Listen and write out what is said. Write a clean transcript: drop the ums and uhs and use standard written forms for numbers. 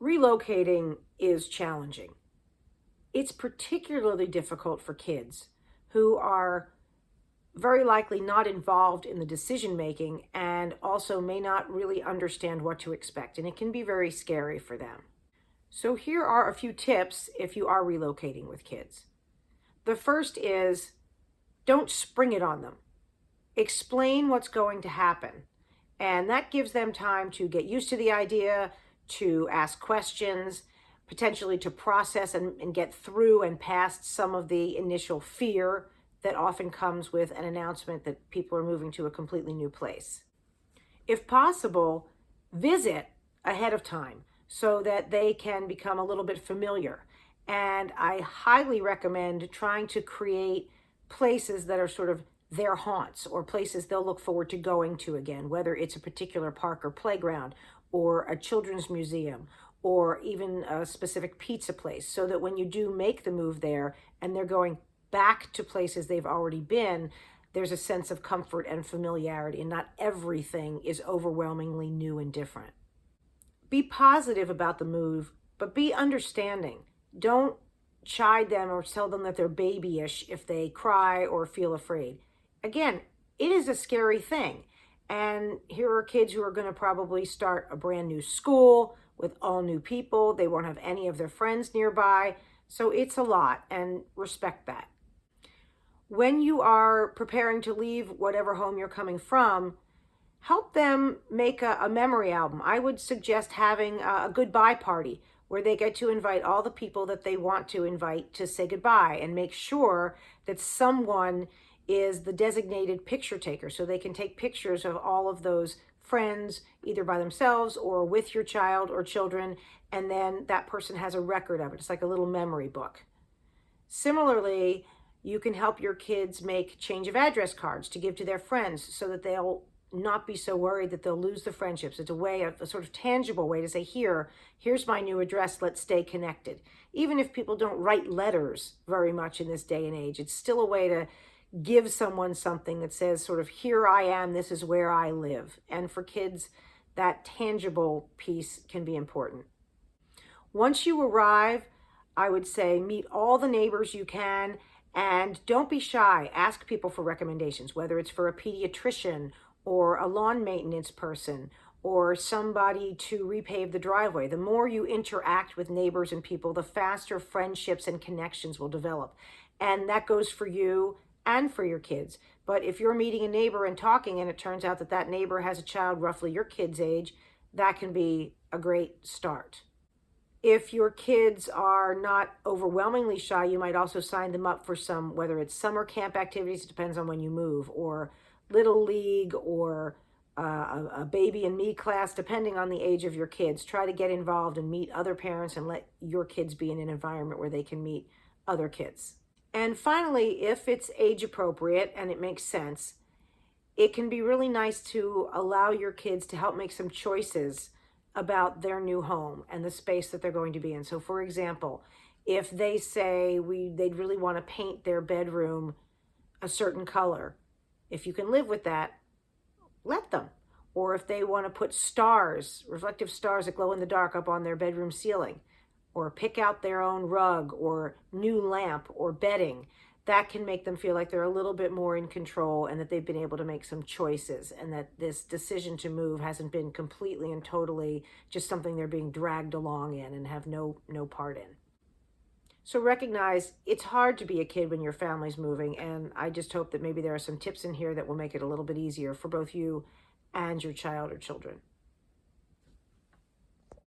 Relocating is challenging. It's particularly difficult for kids who are very likely not involved in the decision making and also may not really understand what to expect. And it can be very scary for them. So here are a few tips if you are relocating with kids. The first is don't spring it on them. Explain what's going to happen. And that gives them time to get used to the idea, to ask questions, potentially to process and get through and past some of the initial fear that often comes with an announcement that people are moving to a completely new place. If possible, visit ahead of time so that they can become a little bit familiar. And I highly recommend trying to create places that are sort of their haunts or places they'll look forward to going to again, whether it's a particular park or playground or a children's museum or even a specific pizza place, so that when you do make the move there and they're going back to places they've already been, there's a sense of comfort and familiarity, and not everything is overwhelmingly new and different. Be positive about the move, but be understanding. Don't chide them or tell them that they're babyish if they cry or feel afraid. Again, it is a scary thing. And here are kids who are going to probably start a brand new school with all new people. They won't have any of their friends nearby. So it's a lot, and respect that. When you are preparing to leave whatever home you're coming from, help them make a memory album. I would suggest having a goodbye party where they get to invite all the people that they want to invite to say goodbye, and make sure that someone is the designated picture taker so they can take pictures of all of those friends, either by themselves or with your child or children, and then that person has a record of it. It's like a little memory book. Similarly, you can help your kids make change of address cards to give to their friends so that they'll not be so worried that they'll lose the friendships. It's a sort of tangible way to say, here's my new address, let's stay connected. Even if people don't write letters very much in this day and age, it's still a way to give someone something that says sort of, here I am, this is where I live. And for kids, that tangible piece can be important. Once you arrive, I would say meet all the neighbors you can, and don't be shy. Ask people for recommendations, whether it's for a pediatrician or a lawn maintenance person or somebody to repave the driveway. The more you interact with neighbors and people, the faster friendships and connections will develop. And that goes for you and for your kids. But if you're meeting a neighbor and talking and it turns out that that neighbor has a child roughly your kid's age, that can be a great start. If your kids are not overwhelmingly shy, you might also sign them up for some, whether it's summer camp activities, it depends on when you move, or Little League, or a baby and me class, depending on the age of your kids. Try to get involved and meet other parents and let your kids be in an environment where they can meet other kids. And finally, if it's age appropriate and it makes sense, it can be really nice to allow your kids to help make some choices about their new home and the space that they're going to be in. So for example, if they say they'd really want to paint their bedroom a certain color, if you can live with that, let them. Or if they want to put stars, reflective stars that glow in the dark, up on their bedroom ceiling, or pick out their own rug or new lamp or bedding, that can make them feel like they're a little bit more in control and that they've been able to make some choices, and that this decision to move hasn't been completely and totally just something they're being dragged along in and have no part in. So recognize it's hard to be a kid when your family's moving, and I just hope that maybe there are some tips in here that will make it a little bit easier for both you and your child or children.